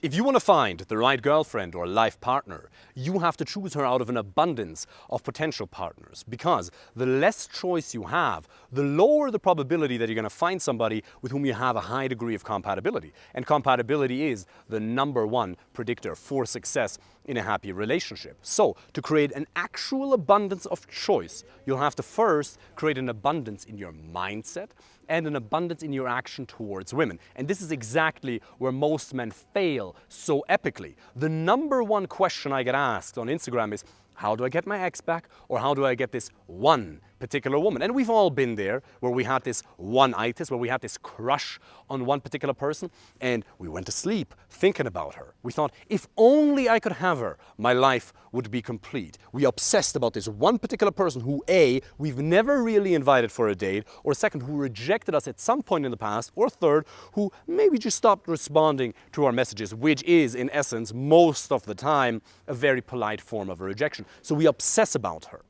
If you want to find the right girlfriend or life partner, you have to choose her out of an abundance of potential partners, because the less choice you have, the lower the probability that you're going to find somebody with whom you have a high degree of compatibility. And compatibility is the #1 predictor for success in a happy relationship. So, to create an actual abundance of choice, you'll have to first create an abundance in your mindset and an abundance in your action towards women. And this is exactly where most men fail so epically. The #1 question I get asked on Instagram is, how do I get my ex back? Or how do I get this one particular woman? And we've all been there, where we had this one-itis, where we had this crush on one particular person, and we went to sleep thinking about her. We thought, if only I could have her, my life would be complete. We obsessed about this one particular person who, A, we've never really invited for a date, or second, who rejected us at some point in the past, or third, who maybe just stopped responding to our messages, which is, in essence, most of the time, a very polite form of a rejection. So we obsess about her.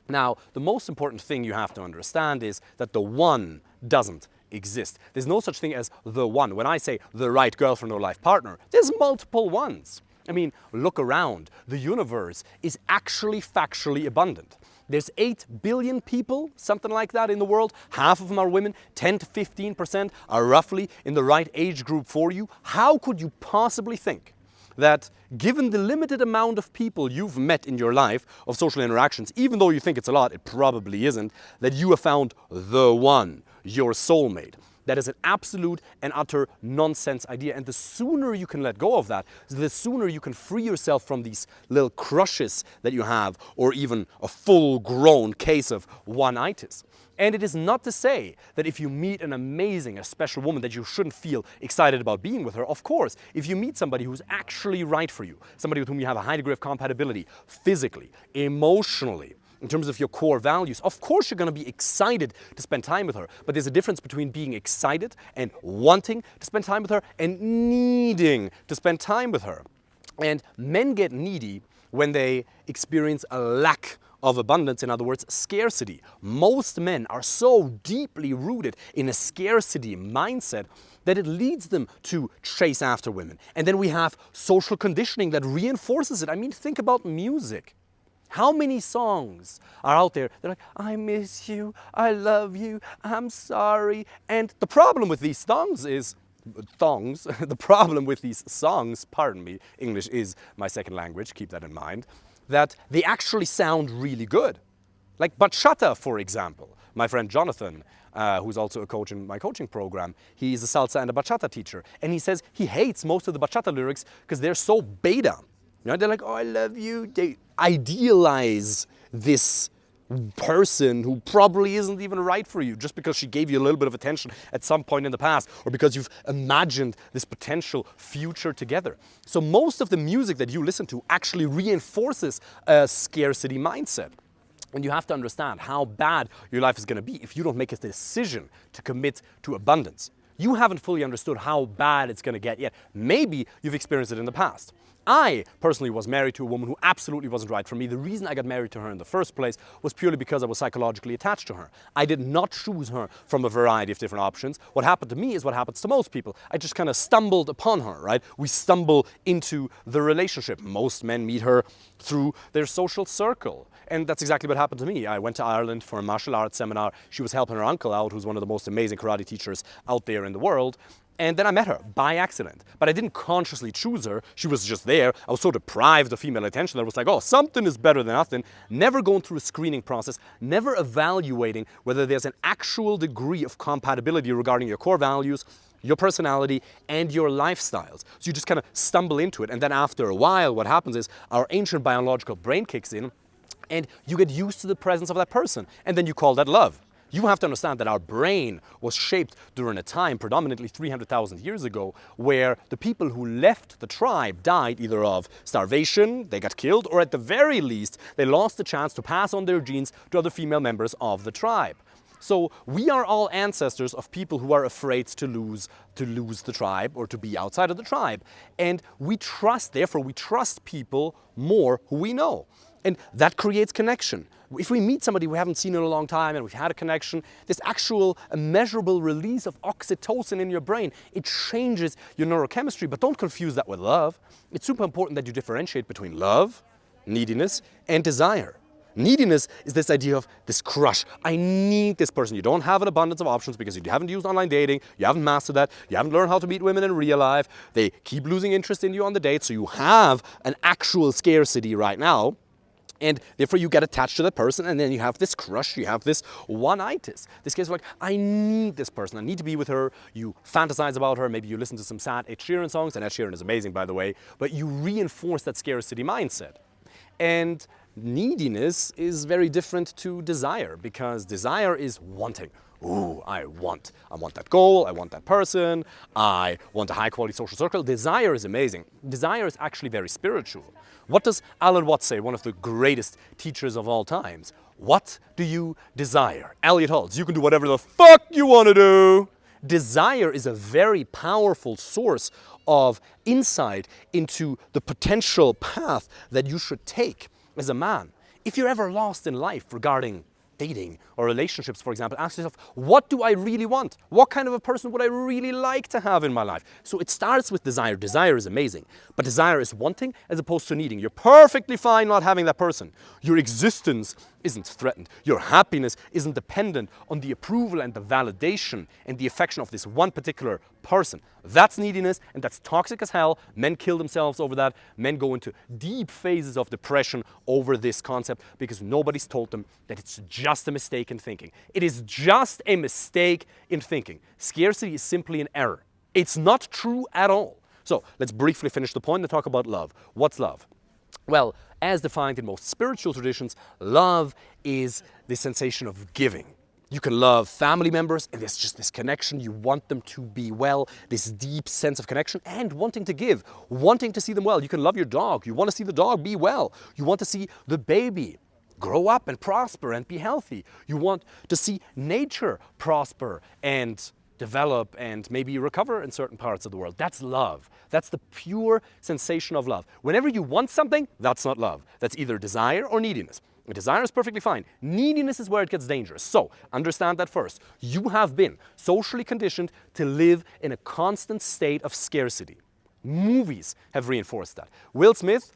Now, the most important thing you have to understand is that the one doesn't exist. There's no such thing as the one. When I say the right girlfriend or life partner, there's multiple ones. I mean, look around. The universe is actually factually abundant. There's 8 billion people, something like that, in the world. Half of them are women. 10 to 15% are roughly in the right age group for you. How could you possibly think that, given the limited amount of people you've met in your life, of social interactions, even though you think it's a lot, it probably isn't, that you have found the one, your soulmate? That is an absolute and utter nonsense idea. And the sooner you can let go of that, the sooner you can free yourself from these little crushes that you have, or even a full-grown case of one-itis. And it is not to say that if you meet an amazing, a special woman, that you shouldn't feel excited about being with her. Of course, if you meet somebody who's actually right for you, somebody with whom you have a high degree of compatibility, physically, emotionally, in terms of your core values, of course you're going to be excited to spend time with her. But there's a difference between being excited and wanting to spend time with her and needing to spend time with her. And men get needy when they experience a lack of abundance, in other words, scarcity. Most men are so deeply rooted in a scarcity mindset that it leads them to chase after women. And then we have social conditioning that reinforces it. I mean, think about music. How many songs are out there? They're like, I miss you, I love you, I'm sorry. And the problem with these songs is, the problem with these songs, pardon me, English is my second language, keep that in mind, that they actually sound really good. Like bachata, for example. My friend Jonathan, who's also a coach in my coaching program, he's a salsa and a bachata teacher. And he says he hates most of the bachata lyrics because they're so beta. You know, they're like, oh, I love you. They idealize this person who probably isn't even right for you, just because she gave you a little bit of attention at some point in the past, or because you've imagined this potential future together. So most of the music that you listen to actually reinforces a scarcity mindset. And you have to understand how bad your life is going to be if you don't make a decision to commit to abundance. You haven't fully understood how bad it's going to get yet. Maybe you've experienced it in the past. I personally was married to a woman who absolutely wasn't right for me. The reason I got married to her in the first place was purely because I was psychologically attached to her. I did not choose her from a variety of different options. What happened to me is what happens to most people. I just kind of stumbled upon her, right? We stumble into the relationship. Most men meet her through their social circle. And that's exactly what happened to me. I went to Ireland for a martial arts seminar. She was helping her uncle out, who's one of the most amazing karate teachers out there in the world. And then I met her by accident. But I didn't consciously choose her. She was just there. I was so deprived of female attention that I was like, oh, something is better than nothing. Never going through a screening process, never evaluating whether there's an actual degree of compatibility regarding your core values, your personality, and your lifestyles. So you just kind of stumble into it. And then after a while, what happens is our ancient biological brain kicks in, and you get used to the presence of that person. And then you call that love. You have to understand that our brain was shaped during a time, predominantly 300,000 years ago, where the people who left the tribe died either of starvation, they got killed, or at the very least, they lost the chance to pass on their genes to other female members of the tribe. So we are all ancestors of people who are afraid to lose the tribe or to be outside of the tribe. And we trust, therefore we trust people more who we know. And that creates connection. If we meet somebody we haven't seen in a long time and we've had a connection, this actual measurable release of oxytocin in your brain, it changes your neurochemistry. But don't confuse that with love. It's super important that you differentiate between love, neediness, and desire. Neediness is this idea of this crush. I need this person. You don't have an abundance of options because you haven't used online dating, you haven't mastered that, you haven't learned how to meet women in real life, they keep losing interest in you on the date, so you have an actual scarcity right now. And therefore you get attached to that person, and then you have this crush, you have this one-itis. This case of like, I need this person, I need to be with her. You fantasize about her, maybe you listen to some sad Ed Sheeran songs, and Ed Sheeran is amazing by the way, but you reinforce that scarcity mindset. And neediness is very different to desire, because desire is wanting. Ooh, I want that goal, I want that person, I want a high quality social circle. Desire is amazing. Desire is actually very spiritual. What does Alan Watts say, one of the greatest teachers of all times? What do you desire? Elliot Hulse, you can do whatever the fuck you want to do. Desire is a very powerful source of insight into the potential path that you should take as a man. If you're ever lost in life regarding dating or relationships, for example, ask yourself, what do I really want? What kind of a person would I really like to have in my life? So it starts with desire. Desire is amazing, but desire is wanting as opposed to needing. You're perfectly fine not having that person. Your existence isn't threatened. Your happiness isn't dependent on the approval and the validation and the affection of this one particular person. That's neediness, and that's toxic as hell. Men kill themselves over that. Men go into deep phases of depression over this concept because nobody's told them that it's just a mistake in thinking. It is just a mistake in thinking. Scarcity is simply an error. It's not true at all. So let's briefly finish the point and talk about love. What's love? Well, as defined in most spiritual traditions, love is the sensation of giving. You can love family members, and there's just this connection. You want them to be well, this deep sense of connection, and wanting to give, wanting to see them well. You can love your dog. You want to see the dog be well. You want to see the baby grow up and prosper and be healthy. You want to see nature prosper and develop and maybe recover in certain parts of the world. That's love. That's the pure sensation of love. Whenever you want something, that's not love. That's either desire or neediness. Desire is perfectly fine. Neediness is where it gets dangerous. So, understand that first. You have been socially conditioned to live in a constant state of scarcity. Movies have reinforced that. Will Smith,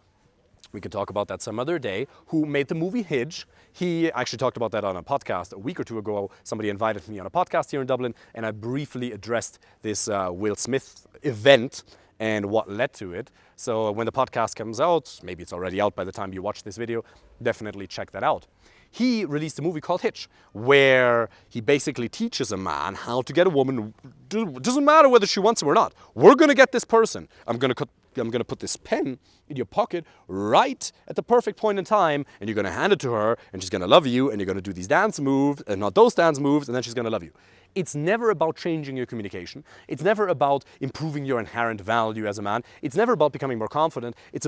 we can talk about that some other day, who made the movie Hitch. He actually talked about that on a podcast a week or two ago. Somebody invited me on a podcast here in Dublin, and I briefly addressed this Will Smith event and what led to it. So when the podcast comes out, maybe it's already out by the time you watch this video, definitely check that out. He released a movie called Hitch, where he basically teaches a man how to get a woman. Doesn't matter whether she wants him or not. We're going to get this person. I'm going to put this pen in your pocket right at the perfect point in time, and you're going to hand it to her, and she's going to love you, and you're going to do these dance moves, and not those dance moves, and then she's going to love you. It's never about changing your communication. It's never about improving your inherent value as a man. It's never about becoming more confident. It's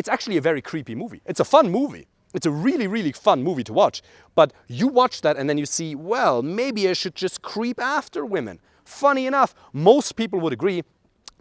actually a very creepy movie. It's a fun movie. It's a really, really fun movie to watch. But you watch that and then you see, well, maybe I should just creep after women. Funny enough, most people would agree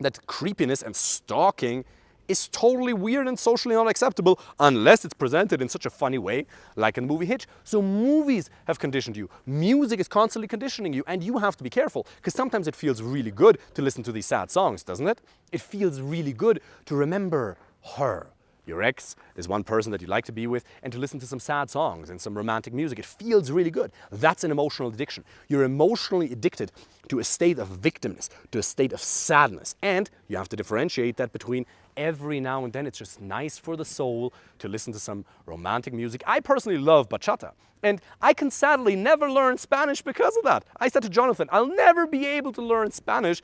that creepiness and stalking is totally weird and socially unacceptable unless it's presented in such a funny way, like in the movie Hitch. So movies have conditioned you. Music is constantly conditioning you, and you have to be careful, because sometimes it feels really good to listen to these sad songs, doesn't it? It feels really good to remember her, your ex, there's one person that you like to be with, and to listen to some sad songs and some romantic music. It feels really good. That's an emotional addiction. You're emotionally addicted to a state of victimness, to a state of sadness. And you have to differentiate that between every now and then it's just nice for the soul to listen to some romantic music. I personally love bachata, and I can sadly never learn Spanish because of that. I said to Jonathan, I'll never be able to learn Spanish,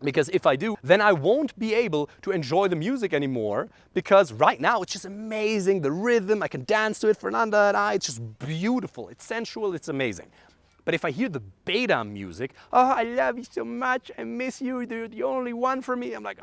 because if I do, then I won't be able to enjoy the music anymore, because right now it's just amazing. The rhythm, I can dance to it, Fernanda and I, it's just beautiful. It's sensual, it's amazing. But if I hear the beta music, oh, I love you so much, I miss you, you're the only one for me, I'm like,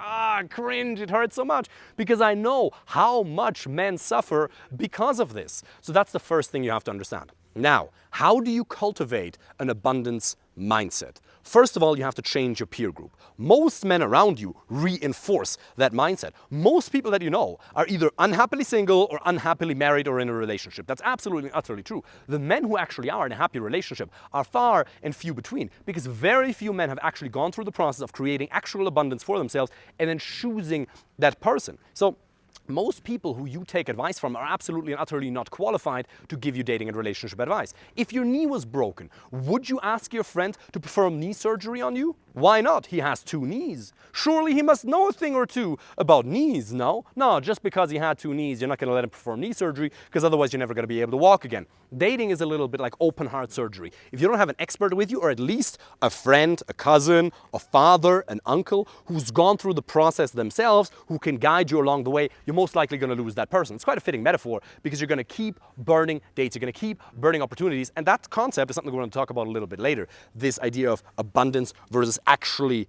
cringe, it hurts so much, because I know how much men suffer because of this. So that's the first thing you have to understand. Now, how do you cultivate an abundance mindset. First of all, you have to change your peer group. Most men around you reinforce that mindset. Most people that you know are either unhappily single or unhappily married or in a relationship. That's absolutely and utterly true. The men who actually are in a happy relationship are far and few between, because very few men have actually gone through the process of creating actual abundance for themselves and then choosing that person. So most people who you take advice from are absolutely and utterly not qualified to give you dating and relationship advice. If your knee was broken, would you ask your friend to perform knee surgery on you? Why not? He has 2 knees. Surely he must know a thing or two about knees, no? No, just because he had 2 knees, you're not going to let him perform knee surgery, because otherwise you're never going to be able to walk again. Dating is a little bit like open heart surgery. If you don't have an expert with you, or at least a friend, a cousin, a father, an uncle who's gone through the process themselves, who can guide you along the way, you're most likely going to lose that person. It's quite a fitting metaphor, because you're going to keep burning dates, you're going to keep burning opportunities, and that concept is something we're going to talk about a little bit later. This idea of abundance versus actually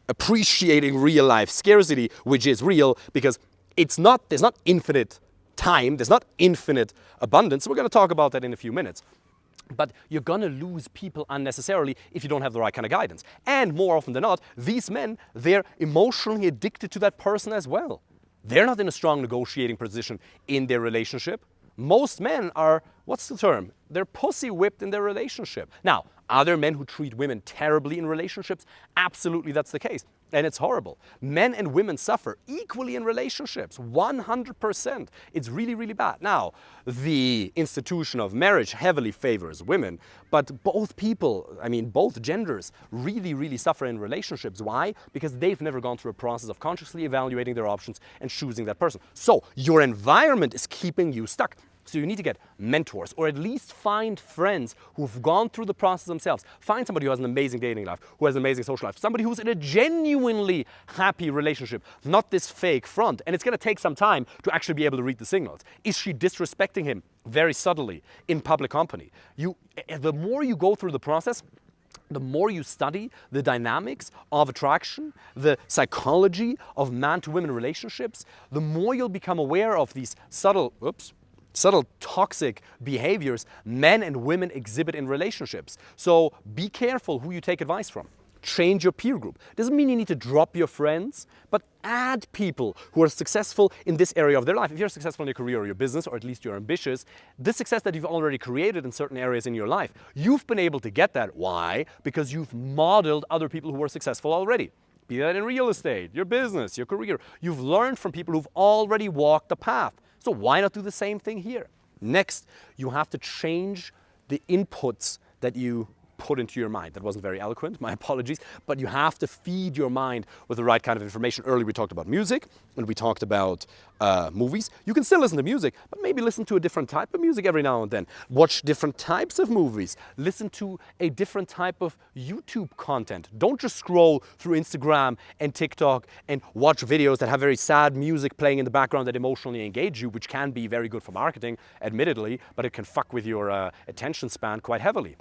appreciating real life scarcity, which is real, because there's not infinite time, there's not infinite abundance. So we're going to talk about that in a few minutes. But you're going to lose people unnecessarily if you don't have the right kind of guidance. And more often than not, these men, they're emotionally addicted to that person as well. They're not in a strong negotiating position in their relationship. Most men are, what's the term? They're pussy whipped in their relationship. Now, are there men who treat women terribly in relationships? Absolutely, that's the case. And it's horrible. Men and women suffer equally in relationships, 100%. It's really, really bad. Now, the institution of marriage heavily favors women, but both people, both genders, really, really suffer in relationships. Why? Because they've never gone through a process of consciously evaluating their options and choosing that person. So, your environment is keeping you stuck. So you need to get mentors, or at least find friends who've gone through the process themselves. Find somebody who has an amazing dating life, who has an amazing social life, somebody who's in a genuinely happy relationship, not this fake front. And it's going to take some time to actually be able to read the signals. Is she disrespecting him very subtly in public company? The more you go through the process, the more you study the dynamics of attraction, the psychology of man-to-women relationships, the more you'll become aware of these subtle toxic behaviors men and women exhibit in relationships. So be careful who you take advice from. Change your peer group. Doesn't mean you need to drop your friends, but add people who are successful in this area of their life. If you're successful in your career or your business, or at least you're ambitious, the success that you've already created in certain areas in your life, you've been able to get that. Why? Because you've modeled other people who are successful already. Be that in real estate, your business, your career. You've learned from people who've already walked the path. So why not do the same thing here? Next, you have to change the inputs that you put into your mind. That wasn't very eloquent, my apologies, but you have to feed your mind with the right kind of information. Earlier we talked about music, and we talked about movies. You can still listen to music, but maybe listen to a different type of music every now and then. Watch different types of movies. Listen to a different type of YouTube content. Don't just scroll through Instagram and TikTok and watch videos that have very sad music playing in the background that emotionally engage you, which can be very good for marketing, admittedly, but it can fuck with your attention span quite heavily.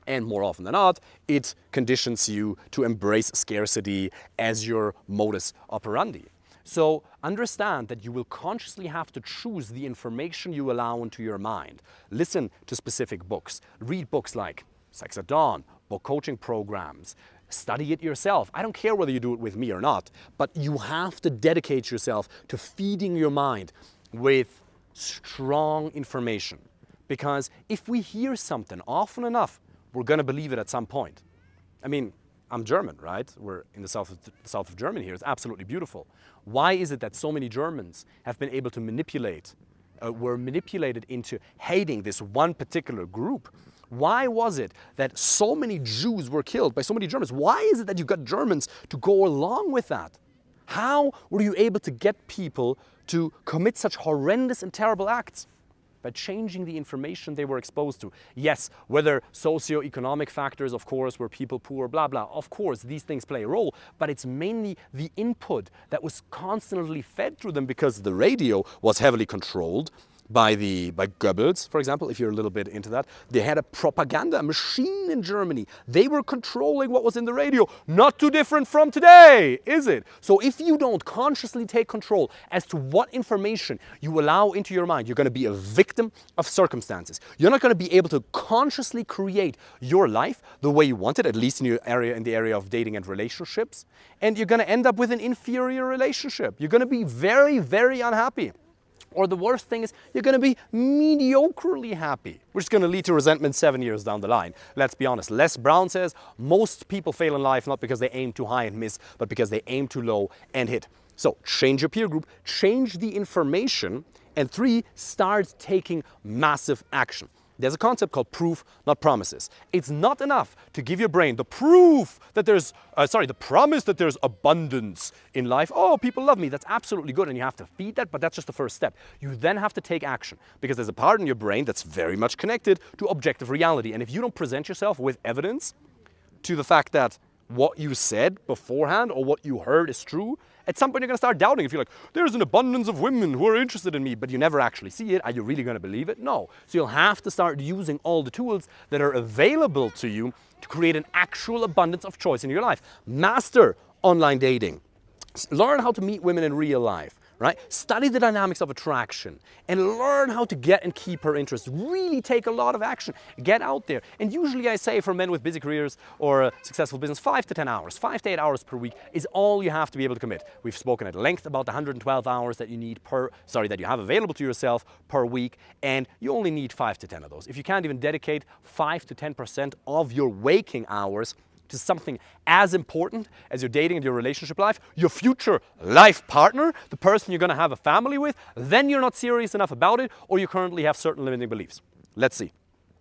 And more often than not, it conditions you to embrace scarcity as your modus operandi. So understand that you will consciously have to choose the information you allow into your mind. Listen to specific books. Read books like Sex at Dawn, book coaching programs. Study it yourself. I don't care whether you do it with me or not, but you have to dedicate yourself to feeding your mind with strong information. Because if we hear something often enough, we're going to believe it at some point. I'm German, right? We're in the south of Germany here. It's absolutely beautiful. Why is it that so many Germans have been able to were manipulated into hating this one particular group? Why was it that so many Jews were killed by so many Germans? Why is it that you got Germans to go along with that? How were you able to get people to commit such horrendous and terrible acts? By changing the information they were exposed to. Yes, whether socioeconomic factors, of course, were people poor, blah, blah, of course, these things play a role, but it's mainly the input that was constantly fed through them, because the radio was heavily controlled, by Goebbels, for example, if you're a little bit into that. They had a propaganda machine in Germany. They were controlling what was in the radio. Not too different from today, is it? So if you don't consciously take control as to what information you allow into your mind, you're going to be a victim of circumstances. You're not going to be able to consciously create your life the way you want it, at least in the area of dating and relationships. And you're going to end up with an inferior relationship. You're going to be very, very unhappy. Or the worst thing is you're going to be mediocrely happy, which is going to lead to resentment 7 years down the line. Let's be honest. Les Brown says most people fail in life not because they aim too high and miss, but because they aim too low and hit. So change your peer group, change the information, and 3, start taking massive action. There's a concept called proof, not promises. It's not enough to give your brain the proof that the promise that there's abundance in life. Oh, people love me. That's absolutely good, and you have to feed that, but that's just the first step. You then have to take action, because there's a part in your brain that's very much connected to objective reality. And if you don't present yourself with evidence to the fact that what you said beforehand or what you heard is true, at some point you're going to start doubting. If you're like, there's an abundance of women who are interested in me, but you never actually see it, are you really going to believe it? No. So you'll have to start using all the tools that are available to you to create an actual abundance of choice in your life. Master online dating. Learn how to meet women in real life. Right? Study the dynamics of attraction and learn how to get and keep her interest. Really take a lot of action. Get out there. And usually I say for men with busy careers or a successful business, 5 to 10 hours, 5 to 8 hours per week is all you have to be able to commit. We've spoken at length about the 112 hours that that you have available to yourself per week, and you only need 5 to 10 of those. If you can't even dedicate 5 to 10% of your waking hours to something as important as your dating and your relationship life, your future life partner, the person you're going to have a family with, then you're not serious enough about it, or you currently have certain limiting beliefs. Let's see.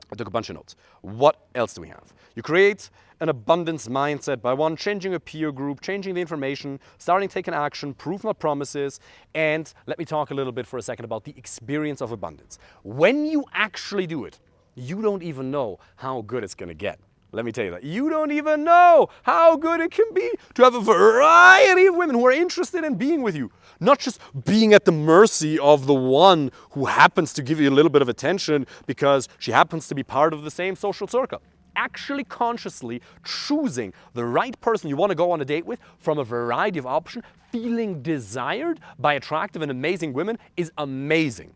I took a bunch of notes. What else do we have? You create an abundance mindset by 1, changing a peer group, changing the information, starting taking action, proof not promises, and let me talk a little bit for a second about the experience of abundance. When you actually do it, you don't even know how good it's going to get. Let me tell you that. You don't even know how good it can be to have a variety of women who are interested in being with you. Not just being at the mercy of the one who happens to give you a little bit of attention because she happens to be part of the same social circle. Actually consciously choosing the right person you want to go on a date with from a variety of options, feeling desired by attractive and amazing women is amazing.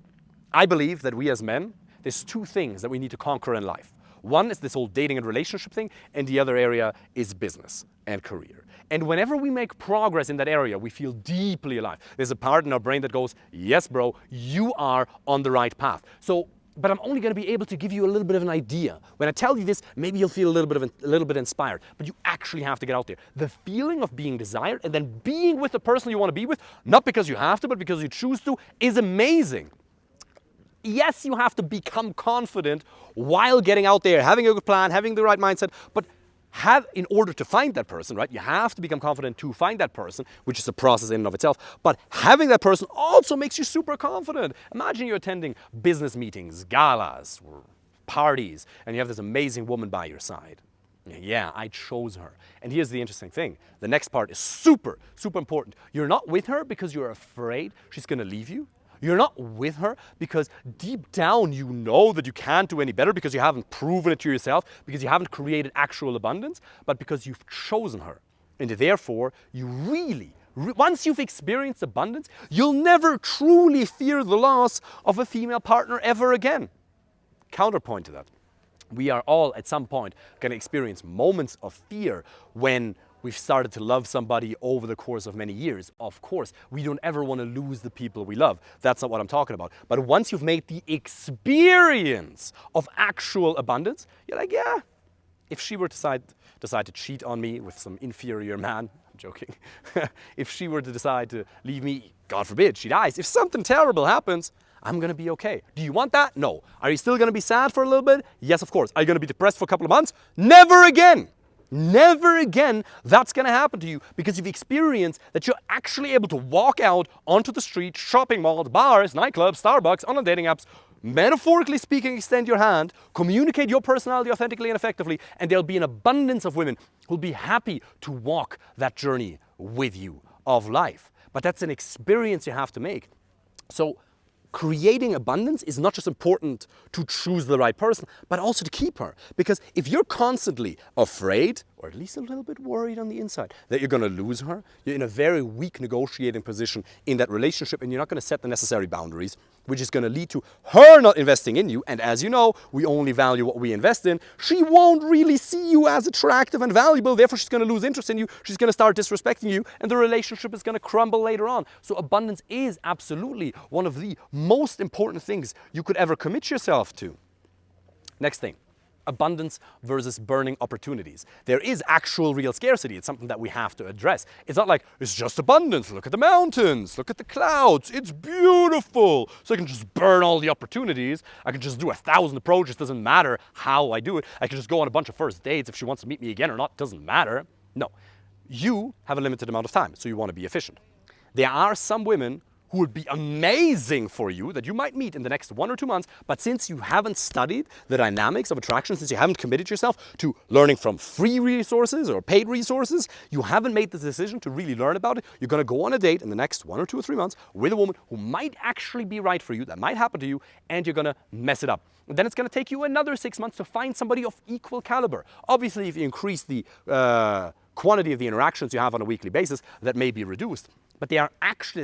I believe that we as men, there's 2 things that we need to conquer in life. One is this whole dating and relationship thing, and the other area is business and career. And whenever we make progress in that area, we feel deeply alive. There's a part in our brain that goes, yes, bro, you are on the right path. But I'm only going to be able to give you a little bit of an idea. When I tell you this, maybe you'll feel a little bit inspired, but you actually have to get out there. The feeling of being desired and then being with the person you want to be with, not because you have to, but because you choose to, is amazing. Yes, you have to become confident while getting out there, having a good plan, having the right mindset, but in order to find that person, right, you have to become confident to find that person, which is a process in and of itself, but having that person also makes you super confident. Imagine you're attending business meetings, galas, or parties, and you have this amazing woman by your side. Yeah, I chose her. And here's the interesting thing. The next part is super, super important. You're not with her because you're afraid she's going to leave you. You're not with her because deep down you know that you can't do any better because you haven't proven it to yourself, because you haven't created actual abundance, but because you've chosen her. And therefore, you really, once you've experienced abundance, you'll never truly fear the loss of a female partner ever again. Counterpoint to that. We are all at some point going to experience moments of fear when we've started to love somebody over the course of many years. Of course, we don't ever want to lose the people we love. That's not what I'm talking about. But once you've made the experience of actual abundance, you're like, yeah, if she were to decide to cheat on me with some inferior man, I'm joking, if she were to decide to leave me, God forbid, she dies, if something terrible happens, I'm going to be okay. Do you want that? No. Are you still going to be sad for a little bit? Yes, of course. Are you going to be depressed for a couple of months? Never again. Never again that's going to happen to you, because you've experienced that you're actually able to walk out onto the street, shopping malls, bars, nightclubs, Starbucks, online dating apps, metaphorically speaking, extend your hand, communicate your personality authentically and effectively, and there'll be an abundance of women who'll be happy to walk that journey with you of life. But that's an experience you have to make. So creating abundance is not just important to choose the right person, but also to keep her. Because if you're constantly afraid, or at least a little bit worried on the inside, that you're going to lose her, you're in a very weak negotiating position in that relationship, and you're not going to set the necessary boundaries, which is going to lead to her not investing in you. And as you know, we only value what we invest in. She won't really see you as attractive and valuable. Therefore, she's going to lose interest in you. She's going to start disrespecting you, and the relationship is going to crumble later on. So abundance is absolutely one of the most important things you could ever commit yourself to. Next thing. Abundance versus burning opportunities. There is actual real scarcity. It's something that we have to address. It's not like, it's just abundance. Look at the mountains. Look at the clouds. It's beautiful. So I can just burn all the opportunities. I can just do 1,000 approaches. Doesn't matter how I do it. I can just go on a bunch of first dates. If she wants to meet me again or not, doesn't matter. No. You have a limited amount of time, so you want to be efficient. There are some women who would be amazing for you that you might meet in the next 1 or 2 months, but since you haven't studied the dynamics of attraction, since you haven't committed yourself to learning from free resources or paid resources, you haven't made the decision to really learn about it, you're going to go on a date in the next 1 or 2 or 3 months with a woman who might actually be right for you, that might happen to you, and you're going to mess it up. And then it's going to take you another 6 months to find somebody of equal caliber. Obviously, if you increase the quantity of the interactions you have on a weekly basis, that may be reduced. But there's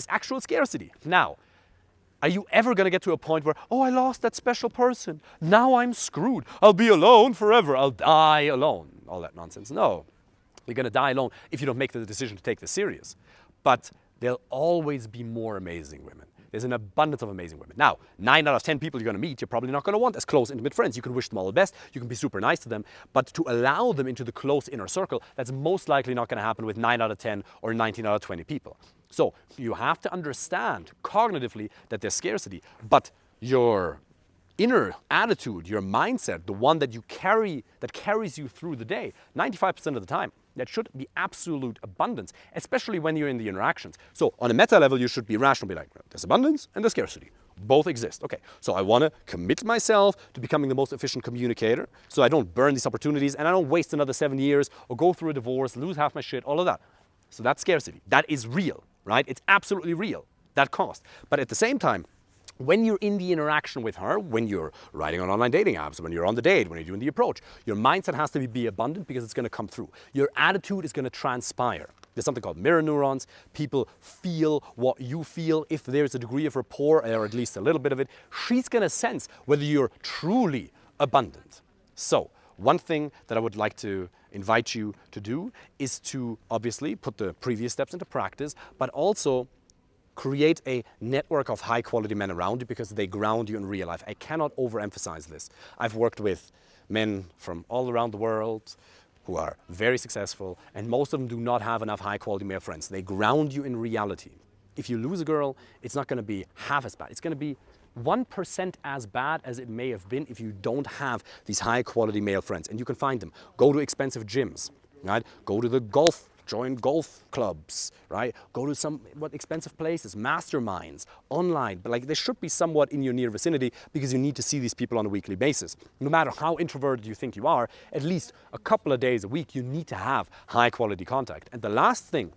actual scarcity. Now, are you ever going to get to a point where, oh, I lost that special person. Now I'm screwed. I'll be alone forever. I'll die alone. All that nonsense. No. You're going to die alone if you don't make the decision to take this serious. But there'll always be more amazing women. There's an abundance of amazing women. Now, 9 out of 10 people you're going to meet, you're probably not going to want as close, intimate friends. You can wish them all the best. You can be super nice to them. But to allow them into the close inner circle, that's most likely not going to happen with 9 out of 10 or 19 out of 20 people. So you have to understand cognitively that there's scarcity. But your inner attitude, your mindset, the one that you carry, that carries you through the day, 95% of the time, that should be absolute abundance, especially when you're in the interactions. So on a meta level, you should be rational, be like, there's abundance and there's scarcity. Both exist. Okay, so I want to commit myself to becoming the most efficient communicator so I don't burn these opportunities and I don't waste another 7 years or go through a divorce, lose half my shit, all of that. So that's scarcity. That is real, right? It's absolutely real, that cost. But at the same time, when you're in the interaction with her, when you're writing on online dating apps, when you're on the date, when you're doing the approach, your mindset has to be abundant because it's going to come through. Your attitude is going to transpire. There's something called mirror neurons. People feel what you feel. If there's a degree of rapport, or at least a little bit of it, she's going to sense whether you're truly abundant. So, one thing that I would like to invite you to do is to obviously put the previous steps into practice, but also create a network of high quality men around you because they ground you in real life. I cannot overemphasize this. I've worked with men from all around the world who are very successful, and most of them do not have enough high quality male friends. They ground you in reality. If you lose a girl, it's not going to be half as bad. It's going to be 1% as bad as it may have been if you don't have these high quality male friends. And you can find them. Go to expensive gyms, right? Go to the golf, join golf clubs, right? Go to some expensive places, masterminds, online. But like, there should be somewhat in your near vicinity because you need to see these people on a weekly basis. No matter how introverted you think you are, at least a couple of days a week, you need to have high quality contact. And the last thing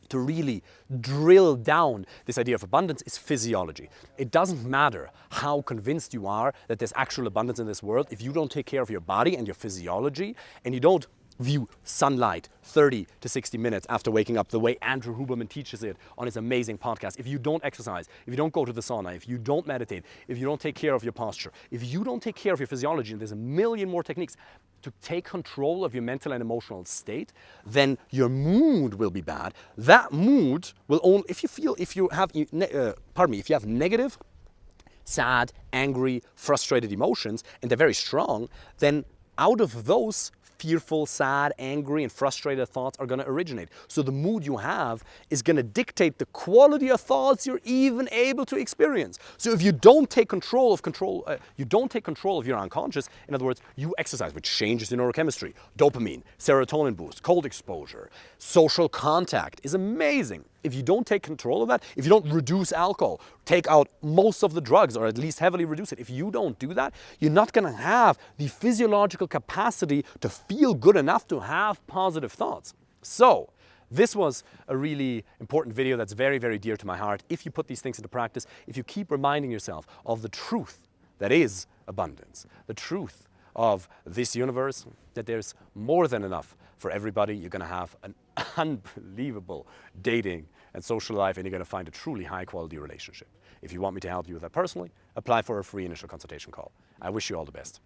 to really drill down this idea of abundance is physiology. It doesn't matter how convinced you are that there's actual abundance in this world. If you don't take care of your body and your physiology, and you don't view sunlight 30 to 60 minutes after waking up the way Andrew Huberman teaches it on his amazing podcast, if you don't exercise, if you don't go to the sauna, if you don't meditate, if you don't take care of your posture, if you don't take care of your physiology, and there's a million more techniques to take control of your mental and emotional state, then your mood will be bad. That mood will only, if you have negative, sad, angry, frustrated emotions, and they're very strong, then out of those, fearful, sad, angry, and frustrated thoughts are going to originate. So the mood you have is going to dictate the quality of thoughts you're even able to experience. So if you don't take control of your unconscious, in other words, you exercise, which changes your neurochemistry, dopamine, serotonin boost, cold exposure, social contact is amazing. If you don't take control of that, if you don't reduce alcohol, take out most of the drugs, or at least heavily reduce it, if you don't do that, you're not going to have the physiological capacity to feel good enough to have positive thoughts. So This was a really important video that's very, very dear to my heart. If you put these things into practice, if you keep reminding yourself of the truth that is abundance, the truth of this universe, that there's more than enough for everybody, you're going to have an unbelievable dating and social life, and you're going to find a truly high quality relationship. If you want me to help you with that personally, apply for a free initial consultation call. I wish you all the best.